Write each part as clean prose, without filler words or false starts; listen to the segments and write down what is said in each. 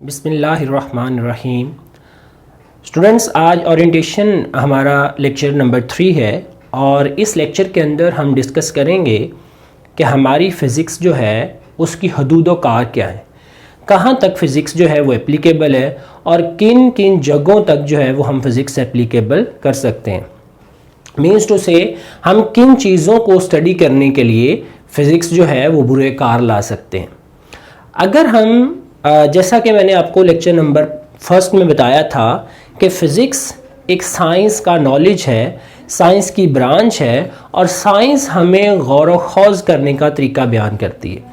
बिस्मिल्लाहिर्रहमानिर्रहीम। स्टूडेंट्स, आज ओरिएंटेशन हमारा लेक्चर नंबर 3 है और इस लेक्चर के अंदर हम डिस्कस करेंगे कि हमारी फ़िज़िक्स जो है उसकी हदूद व कार क्या है, कहाँ तक फ़िज़िक्स जो है वो एप्लीकेबल है और किन किन जगहों तक जो है वो हम फ़िज़िक्स एप्लीकेबल कर सकते हैं। मीन्स टू से हम किन चीज़ों को स्टडी करने के लिए फ़िज़िक्स जो है वो बुरे कार ला सकते हैं। अगर हम जैसा कि मैंने आपको लेक्चर नंबर 1 में बताया था कि फ़िज़िक्स एक साइंस का नॉलेज है, साइंस की ब्रांच है और साइंस हमें गौर व खौज़ करने का तरीका बयान करती है,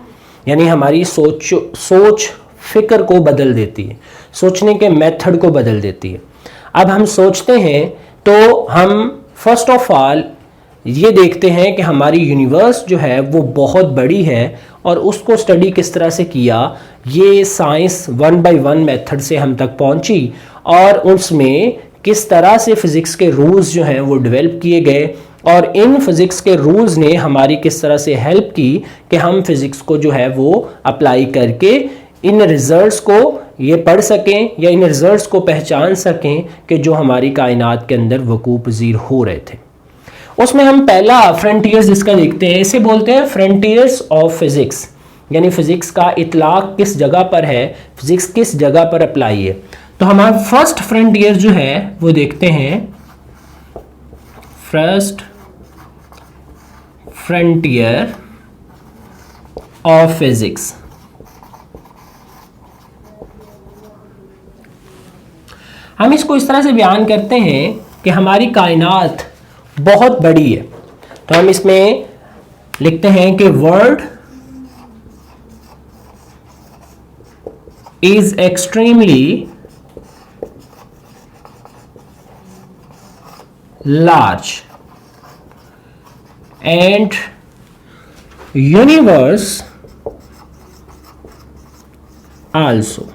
यानी हमारी सोच फ़िक्र को बदल देती है, सोचने के मेथड को बदल देती है। अब हम सोचते हैं तो हम फर्स्ट ऑफ ऑल ये देखते हैं कि हमारी यूनिवर्स जो है वो बहुत बड़ी है और उसको स्टडी किस तरह से किया, ये साइंस 1 बाय 1 मेथड से हम तक पहुंची और उसमें किस तरह से फ़िज़िक्स के रूल्स जो हैं वो डेवलप किए गए और इन फ़िज़िक्स के रूल्स ने हमारी किस तरह से हेल्प की कि हम फ़िज़िक्स को जो है वो अप्लाई करके इन रिज़ल्ट्स को ये पढ़ सकें या इन रिज़ल्ट्स को पहचान सकें कि जो हमारी कायनात के अंदर वकूअ पज़ीर हो रहे थे। उसमें हम पहला फ्रंटियर्स इसका देखते हैं, इसे बोलते हैं फ्रंटियर्स ऑफ फिज़िक्स, यानी फ़िज़िक्स का इतलाक़ किस जगह पर है, फ़िज़िक्स किस जगह पर अप्लाई है। तो हमारा फर्स्ट फ्रंटियर जो है वो देखते हैं, फर्स्ट फ्रंटियर ऑफ फिज़िक्स। हम इसको इस तरह से बयान करते हैं कि हमारी कायनात बहुत बड़ी है, तो हम इसमें लिखते हैं कि world is extremely large and universe also.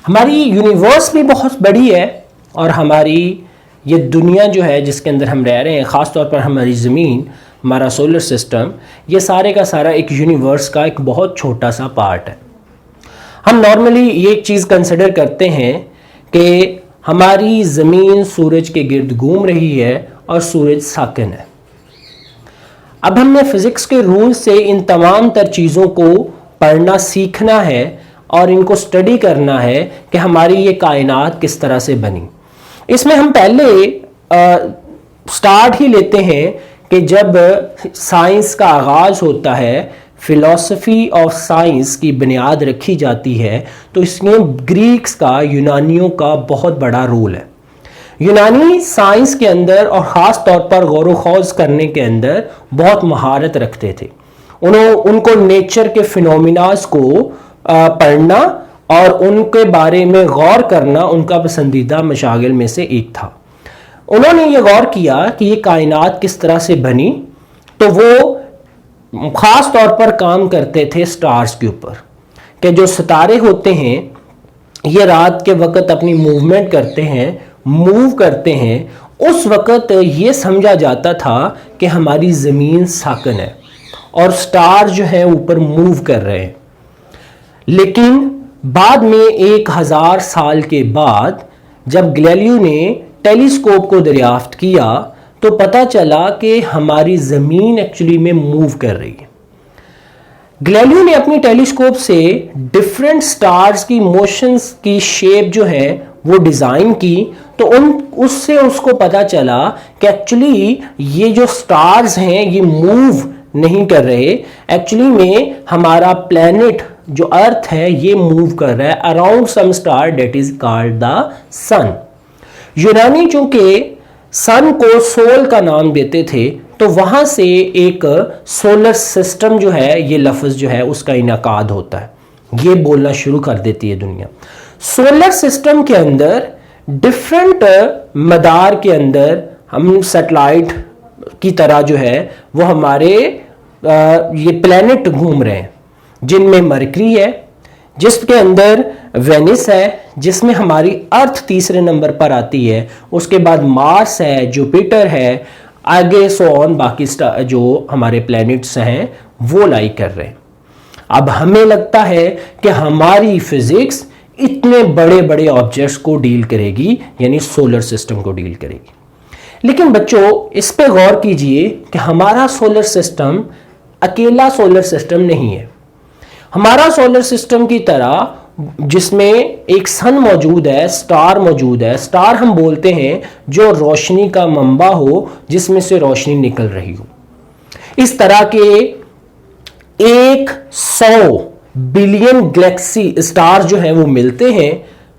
हमारी यूनिवर्स भी बहुत बड़ी है और हमारी ये दुनिया जो है जिसके अंदर हम रह रहे हैं, ख़ास तौर पर हमारी ज़मीन, हमारा सोलर सिस्टम, ये सारे का सारा एक यूनिवर्स का एक बहुत छोटा सा पार्ट है। हम नॉर्मली ये एक चीज़ कंसिडर करते हैं कि हमारी ज़मीन सूरज के गिर्द घूम रही है और सूरज साकिन है। अब हमने फ़िज़िक्स के रूल से इन तमाम तर चीज़ों को पढ़ना सीखना है और इनको स्टडी करना है कि हमारी ये कायनात किस तरह से बनी। इसमें हम पहले स्टार्ट ही लेते हैं कि जब साइंस का आगाज़ होता है, फ़िलॉसफ़ी ऑफ साइंस की बुनियाद रखी जाती है, तो इसमें ग्रीक्स का, यूनानियों का बहुत बड़ा रोल है। यूनानी साइंस के अंदर और ख़ास तौर पर गौर व खौज़ करने के अंदर बहुत महारत रखते थे। उनको नेचर के फिनोमिनास को पढ़ना और उनके बारे में गौर करना उनका पसंदीदा मशागिल में से एक था। उन्होंने ये गौर किया कि ये कायनात किस तरह से बनी, तो वो ख़ास तौर पर काम करते थे स्टार्स के ऊपर, कि जो सितारे होते हैं ये रात के वक्त अपनी मूवमेंट करते हैं, मूव करते हैं। उस वक्त ये समझा जाता था कि हमारी ज़मीन साकिन है और स्टार जो है ऊपर मूव कर रहे हैं। लेकिन बाद में 1000 साल के बाद जब गैलीलियो ने टेलीस्कोप को दरियाफ्त किया तो पता चला कि हमारी ज़मीन एक्चुअली में मूव कर रही है। गैलीलियो ने अपनी टेलीस्कोप से डिफरेंट स्टार्स की मोशंस की शेप जो है वो डिज़ाइन की, तो उससे उसको पता चला कि एक्चुअली ये जो स्टार्स हैं ये मूव नहीं कर रहे, एक्चुअली में हमारा प्लैनेट जो अर्थ है ये मूव कर रहा है around some star that is called the sun. यूनानी चूंकि सन को सोल का नाम देते थे, तो वहां से एक सोलर सिस्टम जो है, ये लफ्ज़ जो है उसका इनकाद होता है, ये बोलना शुरू कर देती है दुनिया। सोलर सिस्टम के अंदर डिफरेंट मदार के अंदर हम सैटेलाइट की तरह जो है वो हमारे ये प्लैनेट घूम रहे हैं, जिनमें मरकरी है, जिसके अंदर वेनिस है, जिसमें हमारी अर्थ तीसरे नंबर पर आती है, उसके बाद मार्स है, जुपिटर है, आगे सो ऑन बाकी जो हमारे प्लैनेट्स हैं वो लाई कर रहे हैं। अब हमें लगता है कि हमारी फिजिक्स इतने बड़े बड़े ऑब्जेक्ट्स को डील करेगी, यानी सोलर सिस्टम को डील करेगी। लेकिन बच्चों इस पे गौर कीजिए कि हमारा सोलर सिस्टम अकेला सोलर सिस्टम नहीं है। हमारा सोलर सिस्टम की तरह जिसमें एक सन मौजूद है, स्टार मौजूद है। स्टार हम बोलते हैं जो रोशनी का मंबा हो, जिसमें से रोशनी निकल रही हो। इस तरह के 100 बिलियन गैलेक्सी स्टार जो है वो मिलते हैं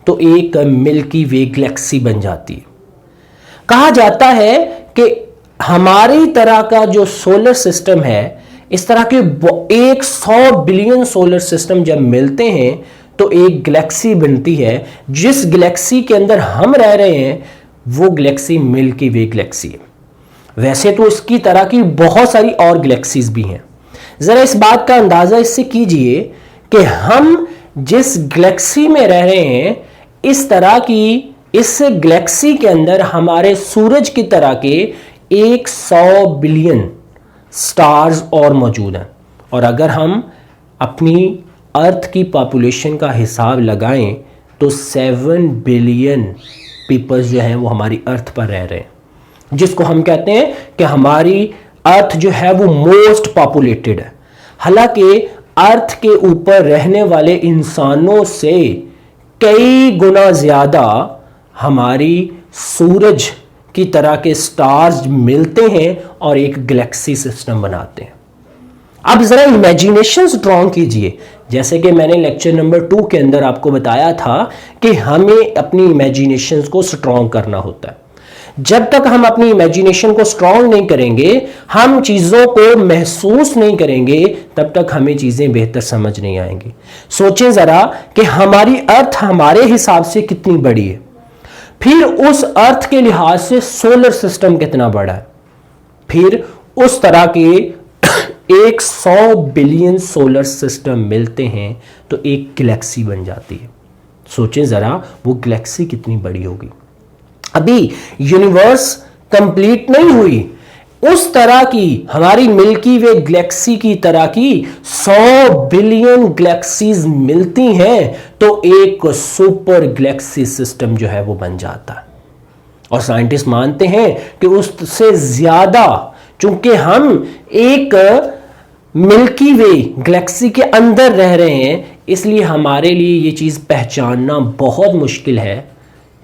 तो एक मिल्की वे गैलेक्सी बन जाती है। कहा जाता है कि हमारी तरह का जो सोलर सिस्टम है, इस तरह के 100 बिलियन सोलर सिस्टम जब मिलते हैं तो एक गैलेक्सी बनती है। जिस गैलेक्सी के अंदर हम रह रहे हैं वो गैलेक्सी मिल्की वे गैलेक्सी है। वैसे तो इसकी तरह की बहुत सारी और गैलेक्सीज भी हैं। जरा इस बात का अंदाजा इससे कीजिए कि हम जिस गैलेक्सी में रह रहे हैं, इस तरह की इस गैलेक्सी के अंदर हमारे सूरज की तरह के 100 बिलियन स्टार्स और मौजूद हैं। और अगर हम अपनी अर्थ की पॉपुलेशन का हिसाब लगाएं तो 7 बिलियन पीपल्स जो हैं वो हमारी अर्थ पर रह रहे हैं, जिसको हम कहते हैं कि हमारी अर्थ जो है वो मोस्ट पॉपुलेटेड है। हालांकि अर्थ के ऊपर रहने वाले इंसानों से कई गुना ज्यादा हमारी सूरज की तरह के स्टार्स मिलते हैं और एक गैलेक्सी सिस्टम बनाते हैं। अब जरा इमेजिनेशन स्ट्रॉन्ग कीजिए। जैसे कि मैंने लेक्चर नंबर 2 के अंदर आपको बताया था कि हमें अपनी इमेजिनेशन को स्ट्रॉन्ग करना होता है। जब तक हम अपनी इमेजिनेशन को स्ट्रॉन्ग नहीं करेंगे, हम चीजों को महसूस नहीं करेंगे, तब तक हमें चीजें बेहतर समझ नहीं आएंगी। सोचें जरा कि हमारी अर्थ हमारे हिसाब से कितनी बड़ी है, फिर उस अर्थ के लिहाज से सोलर सिस्टम कितना बड़ा है, फिर उस तरह के 100 बिलियन सोलर सिस्टम मिलते हैं तो एक गैलेक्सी बन जाती है। सोचें जरा वो गैलेक्सी कितनी बड़ी होगी। अभी यूनिवर्स कंप्लीट नहीं हुई, उस तरह की हमारी मिल्की वे गैलेक्सी की तरह की 100 बिलियन गैलेक्सीज मिलती हैं तो एक सुपर गैलेक्सी सिस्टम जो है वो बन जाता है। और साइंटिस्ट मानते हैं कि उससे ज्यादा, चूंकि हम एक मिल्की वे गैलेक्सी के अंदर रह रहे हैं, इसलिए हमारे लिए ये चीज़ पहचानना बहुत मुश्किल है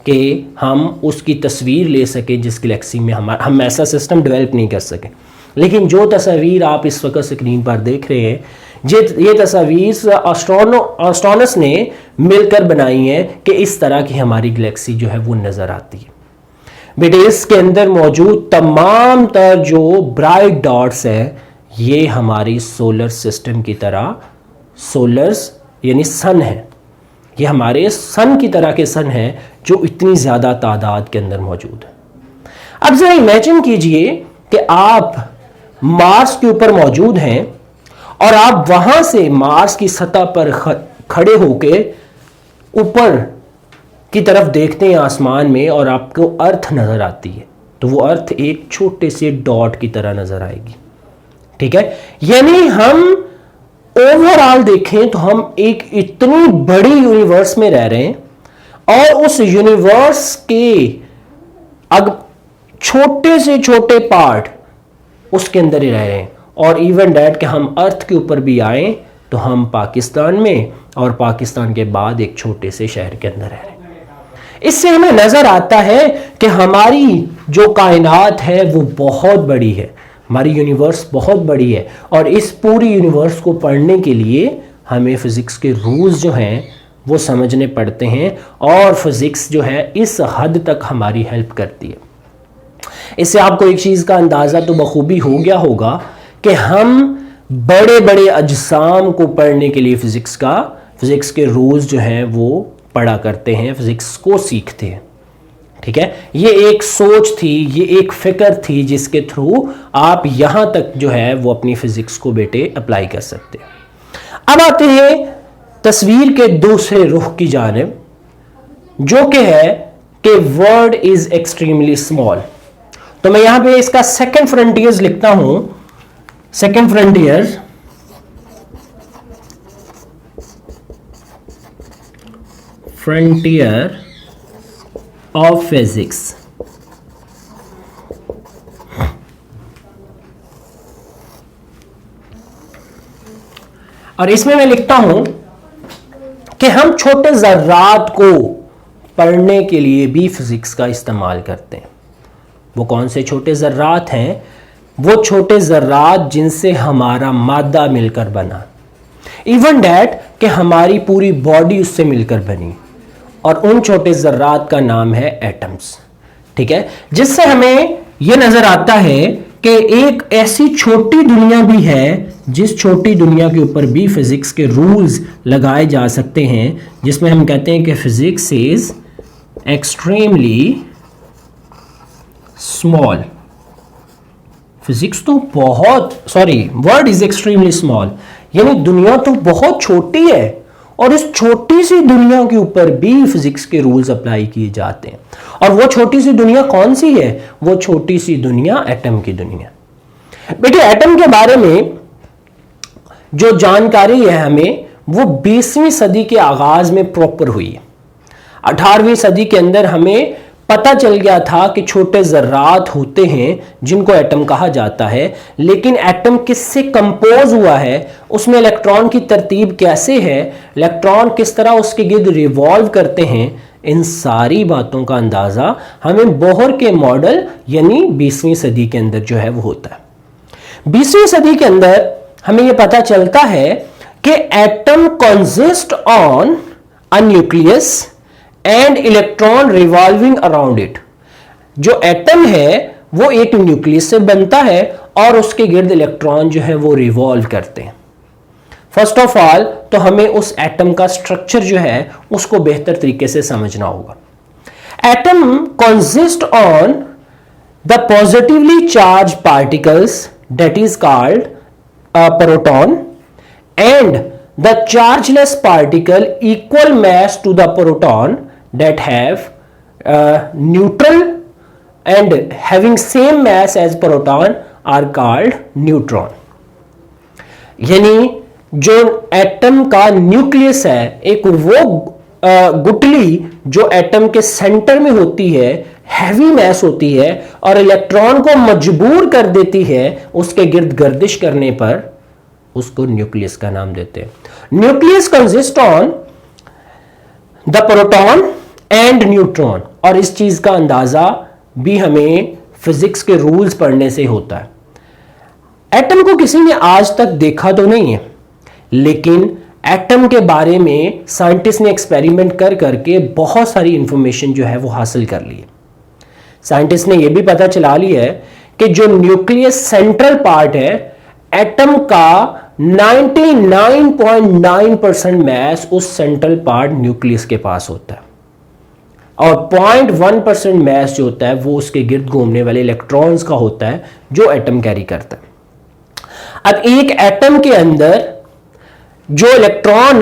कि हम उसकी तस्वीर ले सकें जिस गैलेक्सी में हम ऐसा सिस्टम डेवलप नहीं कर सके। लेकिन जो तस्वीर आप इस वक्त स्क्रीन पर देख रहे हैं, ये तस्वीर एस्ट्रोनॉमर्स ने मिलकर बनाई है कि इस तरह की हमारी गैलेक्सी जो है वो नज़र आती है। बेटे इसके अंदर मौजूद तमाम तर जो ब्राइट डॉट्स हैं, ये हमारी सोलर सिस्टम की तरह सोलर्स यानी सन है। ये हमारे सन की तरह के सन हैं जो इतनी ज़्यादा तादाद के अंदर मौजूद है। अब जरा इमेजिन कीजिए कि आप मार्स के ऊपर मौजूद हैं और आप वहां से मार्स की सतह पर खड़े होके ऊपर की तरफ देखते हैं आसमान में और आपको अर्थ नजर आती है, तो वो अर्थ एक छोटे से डॉट की तरह नजर आएगी। ठीक है, यानी हम ओवरऑल देखें तो हम एक इतनी बड़ी यूनिवर्स में रह रहे हैं और उस यूनिवर्स के अग छोटे से छोटे पार्ट उसके अंदर ही रह रहे हैं। और इवन डैट कि हम अर्थ के ऊपर भी आए तो हम पाकिस्तान में, और पाकिस्तान के बाद एक छोटे से शहर के अंदर रह रहे हैं। इससे हमें नजर आता है कि हमारी जो कायनात है वो बहुत बड़ी है, हमारी यूनिवर्स बहुत बड़ी है। और इस पूरी यूनिवर्स को पढ़ने के लिए हमें फिजिक्स के रूल्स जो हैं वो समझने पड़ते हैं, और फिजिक्स जो है इस हद तक हमारी हेल्प करती है। इससे आपको एक चीज़ का अंदाज़ा तो बखूबी हो गया होगा कि हम बड़े बड़े अजसाम को पढ़ने के लिए फिजिक्स के रूल्स जो हैं वो पढ़ा करते हैं, फिजिक्स को सीखते हैं। ठीक है, ये एक सोच थी, ये एक फिक्र थी जिसके थ्रू आप यहां तक जो है वो अपनी फिजिक्स को बेटे अप्लाई कर सकते हैं। अब आते हैं तस्वीर के दूसरे रुख की जानिब, जो कि है कि वर्ल्ड इज एक्सट्रीमली स्मॉल। तो मैं यहां पे इसका सेकंड फ्रंटियर्स लिखता हूं। Second frontier frontier of physics. और इसमें मैं लिखता हूं कि हम छोटे ज़र्रात को पढ़ने के लिए भी फिजिक्स का इस्तेमाल करते हैं। वो कौन से छोटे ज़र्रात हैं? वो छोटे ज़र्रात जिनसे हमारा मादा मिलकर बना, इवन डैट कि हमारी पूरी बॉडी उससे मिलकर बनी, और उन छोटे ज़र्रात का नाम है एटम्स। ठीक है, जिससे हमें यह नजर आता है कि एक ऐसी छोटी दुनिया भी है जिस छोटी दुनिया के ऊपर भी फिजिक्स के रूल्स लगाए जा सकते हैं, जिसमें हम कहते हैं कि physics is extremely small. Physics तो वर्ड इज एक्सट्रीमली स्मॉल, यानी दुनिया तो बहुत छोटी है और इस छोटी सी दुनिया के ऊपर भी फिजिक्स के रूल्स अप्लाई किए जाते हैं। और वो छोटी सी दुनिया कौन सी है? वो छोटी सी दुनिया एटम की दुनिया। बेटे, एटम के बारे में जो जानकारी है हमें, वो 20वीं सदी के आगाज में प्रॉपर हुई है। 18वीं सदी के अंदर हमें पता चल गया था कि छोटे ज़र्रात होते हैं जिनको एटम कहा जाता है, लेकिन एटम किससे कंपोज हुआ है, उसमें इलेक्ट्रॉन की तरतीब कैसे है, इलेक्ट्रॉन किस तरह उसके गिर्द रिवॉल्व करते हैं, इन सारी बातों का अंदाज़ा हमें बोहर के मॉडल यानी 20वीं सदी के अंदर जो है वो होता है। 20वीं सदी के अंदर हमें यह पता चलता है कि atom consist on a nucleus and electron revolving around it. जो एटम है वो एक न्यूक्लियस से बनता है और उसके गिर्द इलेक्ट्रॉन जो है वो रिवॉल्व करते हैं। फर्स्ट ऑफ ऑल तो हमें उस एटम का स्ट्रक्चर जो है उसको बेहतर तरीके से समझना होगा। Atom consist on the positively charge particles that is called proton and the chargeless particle equal mass to the proton that have neutral and having same mass as proton are called neutron। यानी जो atom का nucleus है, एक वो गुठली जो atom के centre में होती है, हैवी मैस होती है और इलेक्ट्रॉन को मजबूर कर देती है उसके गिर्द गर्दिश करने पर, उसको न्यूक्लियस का नाम देते हैं। Nucleus consist on the proton and neutron, और इस चीज का अंदाजा भी हमें फिजिक्स के रूल्स पढ़ने से होता है। एटम को किसी ने आज तक देखा तो नहीं है, लेकिन एटम के बारे में साइंटिस्ट ने एक्सपेरिमेंट कर करके बहुत सारी इंफॉर्मेशन जो है वो हासिल कर ली है। साइंटिस्ट ने यह भी पता चला लिया है कि जो न्यूक्लियस सेंट्रल पार्ट है एटम का 99.9% मैस उस सेंट्रल पार्ट न्यूक्लियस के पास होता है, और 0.1% मैस जो होता है वो उसके गिर्द घूमने वाले इलेक्ट्रॉन्स का होता है जो एटम कैरी करता है। अब एक एटम के अंदर जो इलेक्ट्रॉन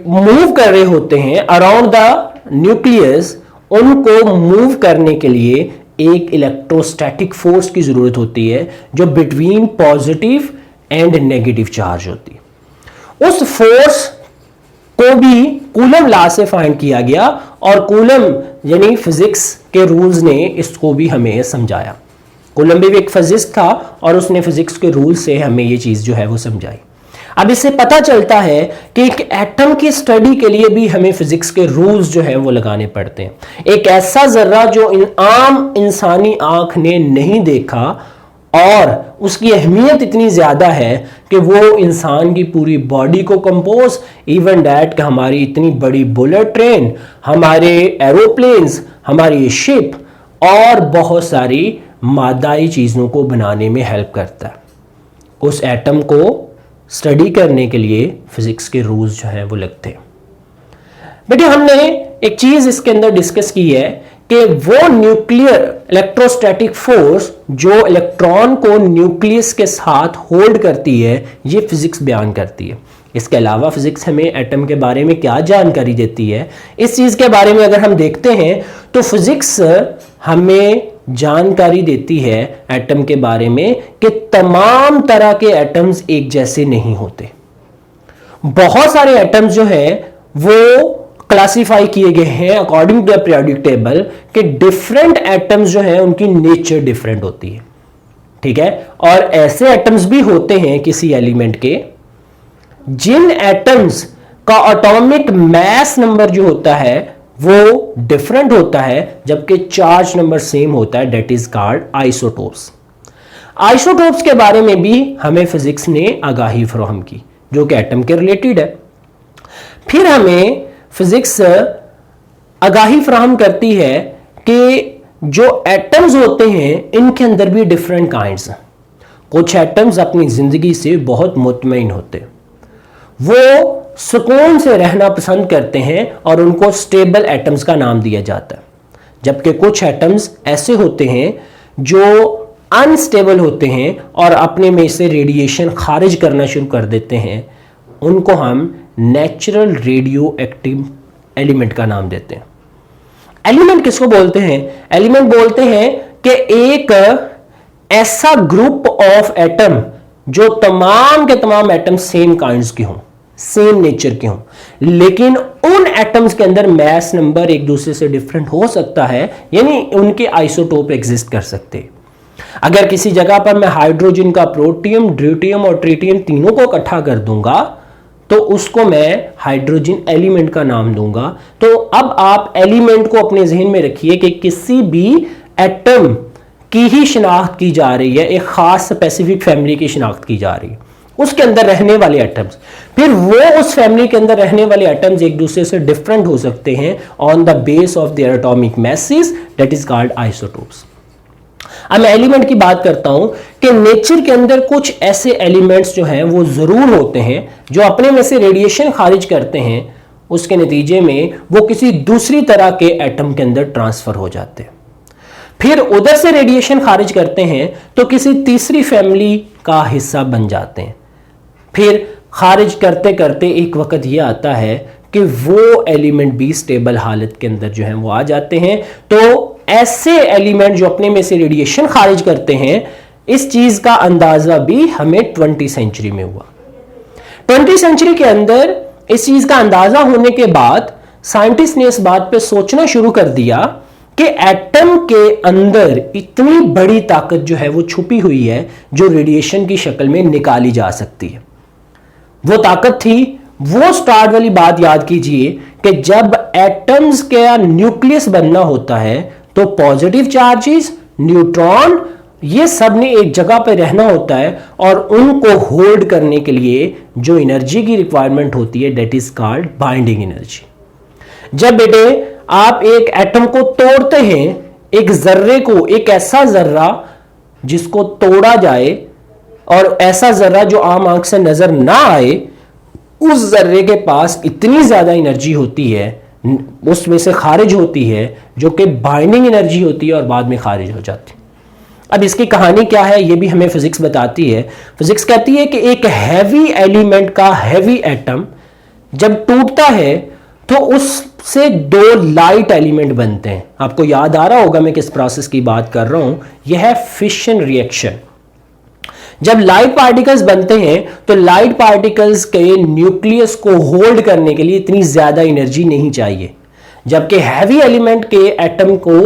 मूव कर रहे होते हैं अराउंड द न्यूक्लियस, उनको मूव करने के लिए एक इलेक्ट्रोस्टैटिक फोर्स की जरूरत होती है जो between positive and negative charge होती है। उस फोर्स को भी कूलम लॉ से फाइंड किया गया, और कूलम यानी फिजिक्स के रूल्स ने इसको भी हमें समझाया। कूलम भी एक फिजिक्स था और उसने फिजिक्स के रूल से हमें ये चीज जो है वो समझाई। अब इससे पता चलता है कि एक एटम की स्टडी के लिए भी हमें फिजिक्स के रूल्स जो है वो लगाने पड़ते हैं। एक ऐसा जर्रा जो आम इंसानी आंख ने नहीं देखा और उसकी अहमियत इतनी ज़्यादा है कि वो इंसान की पूरी बॉडी को कंपोज, इवन डैट हमारी इतनी बड़ी बुलेट ट्रेन, हमारे एरोप्लेन्स, हमारी शिप और बहुत सारी मादाई चीज़ों को बनाने में हेल्प करता है। उस एटम को स्टडी करने के लिए फिजिक्स के रूल्स जो हैं वो लगते हैं। बेटे, हमने एक चीज़ इसके अंदर डिस्कस की है कि वो न्यूक्लियर इलेक्ट्रोस्टैटिक फोर्स जो इलेक्ट्रॉन को न्यूक्लियस के साथ होल्ड करती है, ये फिजिक्स बयान करती है। इसके अलावा फिजिक्स हमें एटम के बारे में क्या जानकारी देती है, इस चीज़ के बारे में अगर हम देखते हैं तो फिजिक्स हमें जानकारी देती है एटम के बारे में कि तमाम तरह के एटम्स एक जैसे नहीं होते। बहुत सारे एटम्स जो है वो क्लासिफाई किए गए हैं according to the periodic table कि डिफरेंट एटम्स जो है उनकी नेचर डिफरेंट होती है, ठीक है। और ऐसे एटम्स भी होते हैं किसी एलिमेंट के जिन एटम्स का एटॉमिक मास नंबर जो होता है वो डिफरेंट होता है जबकि चार्ज नंबर सेम होता है, that is called isotopes. Isotopes के बारे में भी हमें फिजिक्स ने आगाही फराहम की जो कि एटम के रिलेटेड है। फिर हमें फिजिक्स आगाही फराहम करती है कि जो एटम्स होते हैं इनके अंदर भी डिफरेंट काइंड्स हैं। कुछ एटम्स अपनी जिंदगी से बहुत मुतमईन होते हैं, वो सुकून से रहना पसंद करते हैं और उनको स्टेबल एटम्स का नाम दिया जाता है, जबकि कुछ एटम्स ऐसे होते हैं जो अनस्टेबल होते हैं और अपने में से रेडिएशन खारिज करना शुरू कर देते हैं, उनको हम नेचुरल रेडियो एक्टिव एलिमेंट का नाम देते हैं। एलिमेंट किसको बोलते हैं? एलिमेंट बोलते हैं कि एक ऐसा ग्रुप ऑफ एटम जो तमाम के तमाम एटम सेम काइंड्स के हों, सेम नेचर के हों, लेकिन उन एटम्स के अंदर मास नंबर एक दूसरे से डिफरेंट हो सकता है, यानी उनके आइसोटोप एग्जिस्ट कर सकते हैं। अगर किसी जगह पर मैं हाइड्रोजन का प्रोटियम, ड्यूटियम और ट्रिटियम तीनों को इकट्ठा कर दूंगा तो उसको मैं हाइड्रोजन एलिमेंट का नाम दूंगा। तो अब आप एलिमेंट को अपने जहन में रखिए कि किसी भी एटम की ही शिनाख्त की जा रही है, एक खास स्पेसिफिक फैमिली की शिनाख्त की जा रही है, उसके अंदर रहने वाले एटम्स, फिर वो उस फैमिली के अंदर रहने वाले एटम्स एक दूसरे से डिफरेंट हो सकते हैं on the base of their atomic masses, that is called isotopes. अब मैं एलिमेंट की बात करता हूं कि नेचर के अंदर कुछ ऐसे एलिमेंट्स जो हैं वो जरूर होते हैं जो अपने में से रेडिएशन खारिज करते हैं, उसके नतीजे में वो किसी दूसरी तरह के एटम के अंदर ट्रांसफर हो जाते हैं, फिर उधर से रेडिएशन खारिज करते हैं तो किसी तीसरी फैमिली का हिस्सा बन जाते हैं, फिर खारिज करते करते एक वक्त ये आता है कि वो एलिमेंट भी स्टेबल हालत के अंदर जो है वो आ जाते हैं। तो ऐसे एलिमेंट जो अपने में से रेडिएशन खारिज करते हैं, इस चीज का अंदाजा भी हमें 20वीं सेंचुरी में हुआ। 20वीं सेंचुरी के अंदर इस चीज का अंदाजा होने के बाद साइंटिस्ट ने इस बात पे सोचना शुरू कर दिया कि एटम के अंदर इतनी बड़ी ताकत जो है वो छुपी हुई है जो रेडिएशन की शक्ल में निकाली जा सकती है। वो ताकत थी, वो स्टार्ट वाली बात याद कीजिए कि जब एटम्स का न्यूक्लियस बनना होता है तो पॉजिटिव चार्जेस, न्यूट्रॉन, ये सब ने एक जगह पर रहना होता है और उनको होल्ड करने के लिए जो एनर्जी की रिक्वायरमेंट होती है, that is called binding energy. जब बेटे आप एक एटम को तोड़ते हैं, एक जर्रे को, एक ऐसा जर्रा जिसको तोड़ा जाए और ऐसा जर्रा जो आम आंख से नजर ना आए, उस जर्रे के पास इतनी ज्यादा एनर्जी होती है, उसमें से खारिज होती है, जो कि बाइंडिंग एनर्जी होती है और बाद में खारिज हो जाती है। अब इसकी कहानी क्या है ये भी हमें फिजिक्स बताती है। फिजिक्स कहती है कि एक हैवी एलिमेंट का हैवी एटम जब टूटता है तो उससे दो लाइट एलिमेंट बनते हैं। आपको याद आ रहा होगा मैं किस प्रोसेस की बात कर रहा हूं, यह है फिशन रिएक्शन। जब लाइट पार्टिकल्स बनते हैं तो लाइट पार्टिकल्स के न्यूक्लियस को होल्ड करने के लिए इतनी ज्यादा एनर्जी नहीं चाहिए, जबकि हैवी एलिमेंट के एटम को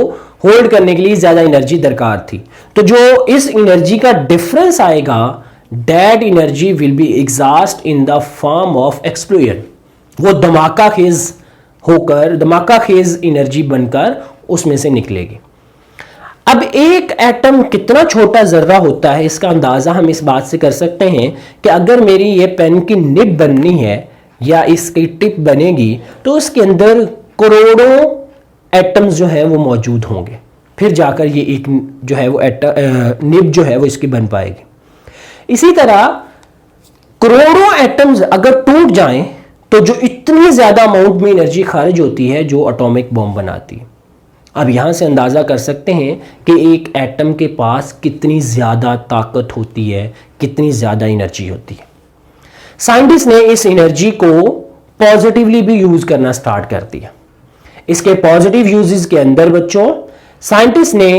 होल्ड करने के लिए ज्यादा एनर्जी दरकार थी। तो जो इस एनर्जी का डिफरेंस आएगा, that energy will be exhaust in the form of explosion. वो धमाका खेज होकर, धमाका खेज एनर्जी बनकर उसमें से निकलेगी। अब एक एटम कितना छोटा जर्रा होता है, इसका अंदाजा हम इस बात से कर सकते हैं कि अगर मेरी ये पेन की निब बननी है या इसकी टिप बनेगी तो उसके अंदर करोड़ों एटम्स जो है वो मौजूद होंगे, फिर जाकर ये एक जो है वो निब जो है वो इसकी बन पाएगी। इसी तरह करोड़ों एटम्स अगर टूट जाएं तो जो इतनी ज्यादा अमाउंट में एनर्जी खारिज होती है जो एटॉमिक बॉम्ब बनाती है। अब यहां से अंदाजा कर सकते हैं कि एक एटम के पास कितनी ज्यादा ताकत होती है, कितनी ज्यादा एनर्जी होती है। साइंटिस्ट ने इस एनर्जी को पॉजिटिवली भी यूज करना स्टार्ट कर दिया। इसके पॉजिटिव यूजेस के अंदर बच्चों, साइंटिस्ट ने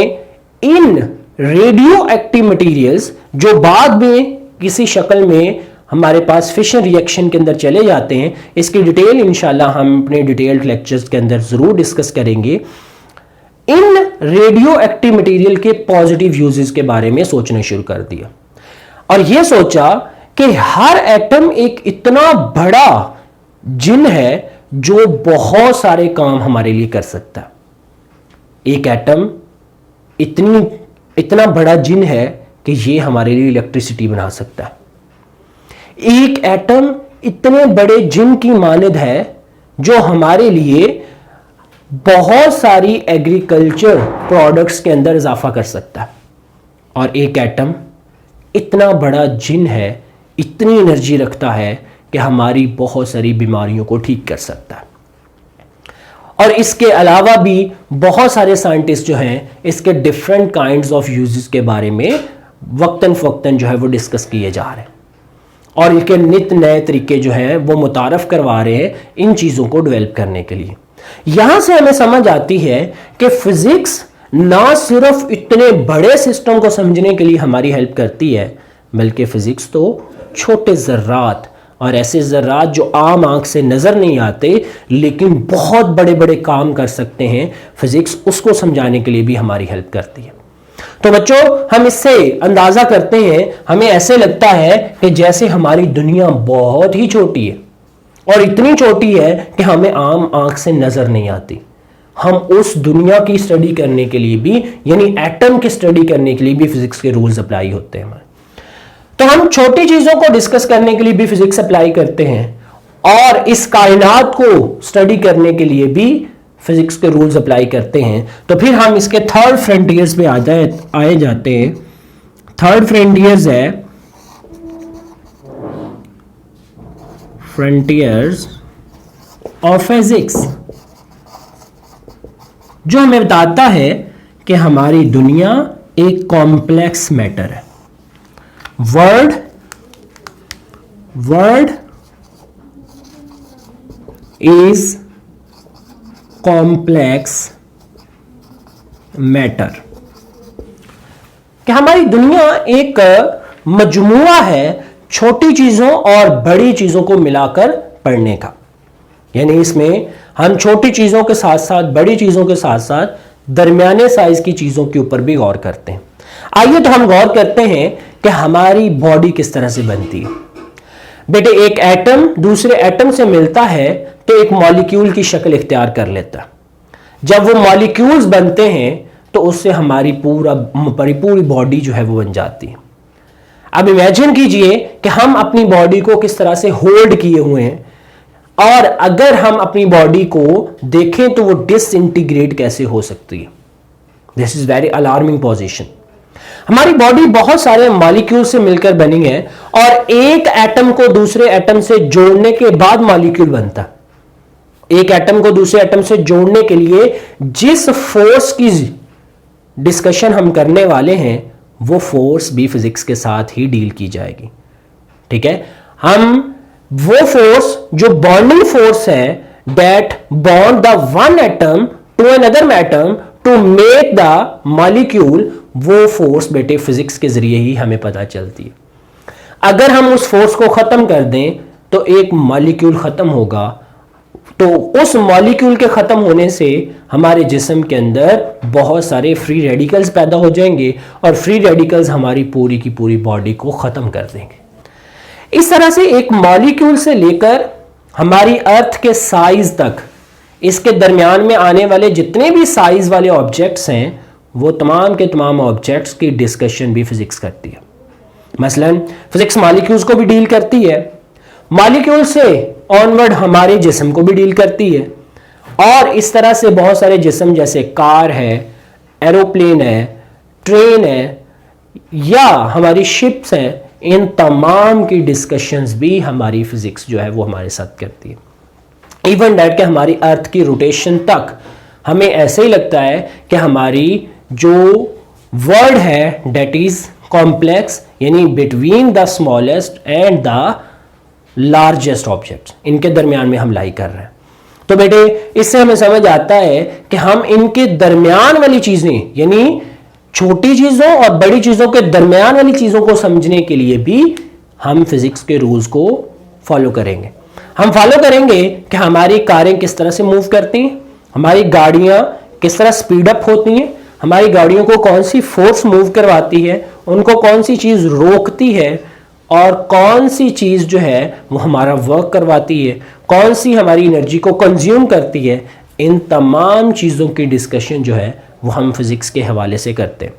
इन रेडियो एक्टिव मटेरियल्स जो बाद में किसी शक्ल में हमारे पास फिशन रिएक्शन के अंदर चले जाते हैं। इसकी डिटेल इंशाल्लाह हम अपने डिटेल्ड लेक्चर्स के अंदर ज़रूर डिस्कस करेंगे। इन रेडियो एक्टिव मटेरियल के पॉजिटिव यूजेस के बारे में सोचना शुरू कर दिया और यह सोचा कि हर एटम एक इतना बड़ा जिन है जो बहुत सारे काम हमारे लिए कर सकता है। एक एटम इतना बड़ा जिन है कि यह हमारे लिए इलेक्ट्रिसिटी बना सकता है। एक एटम इतने बड़े जिन की मानद है जो हमारे लिए बहुत सारी एग्रीकल्चर प्रोडक्ट्स के अंदर इजाफा कर सकता है। और एक एटम इतना बड़ा जिन है, इतनी एनर्जी रखता है कि हमारी बहुत सारी बीमारियों को ठीक कर सकता है। और इसके अलावा भी बहुत सारे साइंटिस्ट जो हैं इसके डिफरेंट काइंड्स ऑफ यूजेस के बारे में वक्तन फवक्तन जो है वो डिस्कस किए जा रहे हैं और इनके नित नए तरीके जो हैं वो मुतारफ करवा रहे हैं इन चीज़ों को डेवलप करने के लिए। यहां से हमें समझ आती है कि फिजिक्स ना सिर्फ इतने बड़े सिस्टम को समझने के लिए हमारी हेल्प करती है, बल्कि फिजिक्स तो छोटे ज़र्रात और ऐसे ज़र्रात जो आम आंख से नज़र नहीं आते लेकिन बहुत बड़े बड़े काम कर सकते हैं, फिजिक्स उसको समझाने के लिए भी हमारी हेल्प करती है। तो बच्चों, हम इससे अंदाज़ा करते हैं, हमें ऐसे लगता है कि जैसे हमारी दुनिया बहुत ही छोटी है और इतनी छोटी है कि हमें आम आंख से नज़र नहीं आती। हम उस दुनिया की स्टडी करने के लिए भी, यानी एटम की स्टडी करने के लिए भी फिजिक्स के रूल्स अप्लाई होते हैं हमारे। तो हम छोटी चीज़ों को डिस्कस करने के लिए भी फिजिक्स अप्लाई करते हैं और इस कायनात को स्टडी करने के लिए भी फिजिक्स के रूल्स अप्लाई करते हैं। तो फिर हम इसके थर्ड फ्रंटियर्स पे आए जाते हैं। थर्ड फ्रंटियर्स है फ्रंटियर्स ऑफ फिजिक्स, जो हमें बताता है कि हमारी दुनिया एक कॉम्प्लेक्स मैटर है। वर्ल्ड इज कॉम्प्लेक्स मैटर, कि हमारी दुनिया एक मजमुआ है छोटी चीजों और बड़ी चीजों को मिलाकर पढ़ने का। यानी इसमें हम छोटी चीजों के साथ साथ, बड़ी चीजों के साथ साथ दरमियाने साइज की चीजों के ऊपर भी गौर करते हैं। आइए तो हम गौर करते हैं कि हमारी बॉडी किस तरह से बनती है। बेटे, एक एटम दूसरे एटम से मिलता है तो एक मॉलिक्यूल की शक्ल इख्तियार कर लेता है। जब वो मॉलिक्यूल्स बनते हैं तो उससे हमारी पूरी बॉडी जो है वो बन जाती है। अब इमेजिन कीजिए कि हम अपनी बॉडी को किस तरह से होल्ड किए हुए हैं और अगर हम अपनी बॉडी को देखें तो वो डिसइंटीग्रेट कैसे हो सकती है। This is very alarming position. हमारी बॉडी बहुत सारे मॉलिक्यूल से मिलकर बनी है और एक एटम को दूसरे एटम से जोड़ने के बाद मॉलिक्यूल बनता है। एक एटम को दूसरे एटम से जोड़ने के लिए जिस फोर्स की डिस्कशन हम करने वाले हैं वो फोर्स भी फिजिक्स के साथ ही डील की जाएगी। ठीक है, हम वो फोर्स जो बॉन्डिंग फोर्स है, that bond the one atom to another atom to make the molecule, वो फोर्स बेटे फिजिक्स के जरिए ही हमें पता चलती है। अगर हम उस फोर्स को खत्म कर दें तो एक मॉलिक्यूल खत्म होगा, तो उस मॉलिक्यूल के खत्म होने से हमारे जिस्म के अंदर बहुत सारे फ्री रेडिकल्स पैदा हो जाएंगे और फ्री रेडिकल्स हमारी पूरी की पूरी बॉडी को खत्म कर देंगे। इस तरह से एक मॉलिक्यूल से लेकर हमारी अर्थ के साइज तक, इसके दरमियान में आने वाले जितने भी साइज वाले ऑब्जेक्ट्स हैं, वो तमाम के तमाम ऑब्जेक्ट्स की डिस्कशन भी फिजिक्स करती है। मसलन फिजिक्स मॉलिक्यूल्स को भी डील करती है, मॉलिक्यूल से ऑनवर्ड हमारे जिस्म को भी डील करती है और इस तरह से बहुत सारे जिस्म जैसे कार है, एरोप्लेन है, ट्रेन है या हमारी शिप्स हैं, इन तमाम की डिस्कशंस भी हमारी फिजिक्स जो है वो हमारे साथ करती है। इवन दैट कि हमारी अर्थ की रोटेशन तक हमें ऐसे ही लगता है कि हमारी जो वर्ल्ड है डेट इज कॉम्प्लेक्स, यानी between the smallest and the largest objects, इनके दरमियान में हम लाई कर रहे हैं। तो बेटे, इससे हमें समझ आता है कि हम इनके दरमियान वाली चीजें, यानी छोटी चीजों और बड़ी चीजों के दरमियान वाली चीजों को समझने के लिए भी हम फिज़िक्स के रूल्स को फॉलो करेंगे। हम फॉलो करेंगे कि हमारी कारें किस तरह से मूव करती हैं, हमारी गाड़ियाँ किस तरह स्पीड अप होती हैं, हमारी गाड़ियों को कौन सी फोर्स मूव करवाती है, उनको कौन सी चीज़ रोकती है और कौन सी चीज़ जो है वो हमारा वर्क करवाती है, कौन सी हमारी एनर्जी को कंज्यूम करती है। इन तमाम चीज़ों की डिस्कशन जो है वो हम फिज़िक्स के हवाले से करते हैं।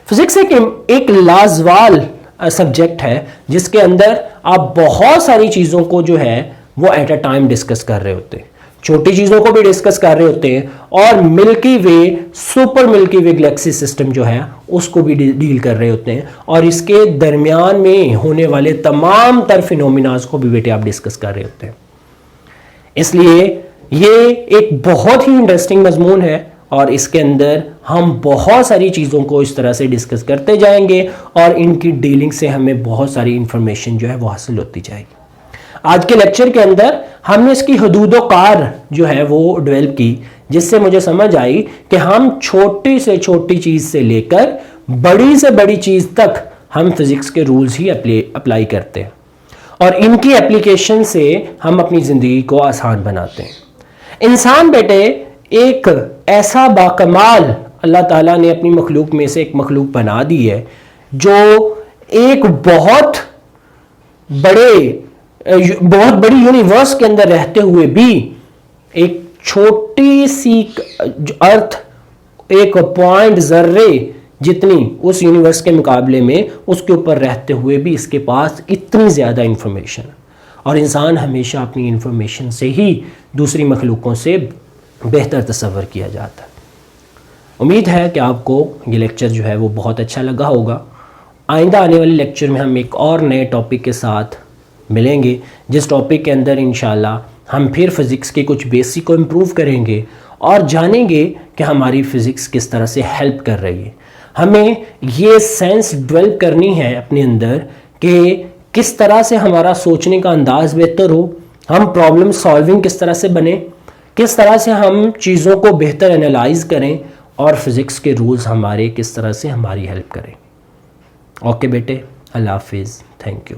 फिज़िक्स एक लाजवाल सब्जेक्ट है जिसके अंदर आप बहुत सारी चीज़ों को जो है वो एट अ टाइम डिस्कस कर रहे होते हैं, छोटी चीज़ों को भी डिस्कस कर रहे होते हैं और मिल्की वे, सुपर मिल्की वे गैलेक्सी सिस्टम जो है उसको भी डील कर रहे होते हैं और इसके दरमियान में होने वाले तमाम तर फिनोमिनाज को भी बेटे आप डिस्कस कर रहे होते हैं। इसलिए ये एक बहुत ही इंटरेस्टिंग मजमून है और इसके अंदर हम बहुत सारी चीज़ों को इस तरह से डिस्कस करते जाएंगे और इनकी डीलिंग से हमें बहुत सारी इंफॉर्मेशन जो है वो हासिल होती जाएगी। आज के लेक्चर के अंदर हमने इसकी हदूद-ओ-कार जो है वो डेवलप की, जिससे मुझे समझ आई कि हम छोटी से छोटी चीज़ से लेकर बड़ी से बड़ी चीज़ तक हम फिज़िक्स के रूल्स ही अप्लाई करते हैं और इनकी एप्लीकेशन से हम अपनी ज़िंदगी को आसान बनाते हैं। इंसान बेटे एक ऐसा बाकमाल अल्लाह ताला ने अपनी मखलूक में से एक मखलूक बना दी है जो एक बहुत बड़ी यूनिवर्स के अंदर रहते हुए भी एक छोटी सी अर्थ, एक पॉइंट ज़र्रे जितनी उस यूनिवर्स के मुकाबले में, उसके ऊपर रहते हुए भी इसके पास इतनी ज़्यादा इंफॉर्मेशन, और इंसान हमेशा अपनी इंफॉर्मेशन से ही दूसरी मखलूकों से बेहतर तस्वर किया जाता है। उम्मीद है कि आपको ये लेक्चर जो है वो बहुत अच्छा लगा होगा। आइंदा आने वाले लेक्चर में हम एक और नए टॉपिक के साथ मिलेंगे, जिस टॉपिक के अंदर इंशाल्लाह हम फिर फिज़िक्स के कुछ बेसिक को इम्प्रूव करेंगे और जानेंगे कि हमारी फ़िज़िक्स किस तरह से हेल्प कर रही है। हमें ये सेंस डेवलप करनी है अपने अंदर कि किस तरह से हमारा सोचने का अंदाज़ बेहतर हो, हम प्रॉब्लम सॉल्विंग किस तरह से बने, किस तरह से हम चीज़ों को बेहतर एनालाइज करें और फिज़िक्स के रूल्स हमारे किस तरह से हमारी हेल्प करें। ओके बेटे, अल्लाह हाफिज़, थैंक यू।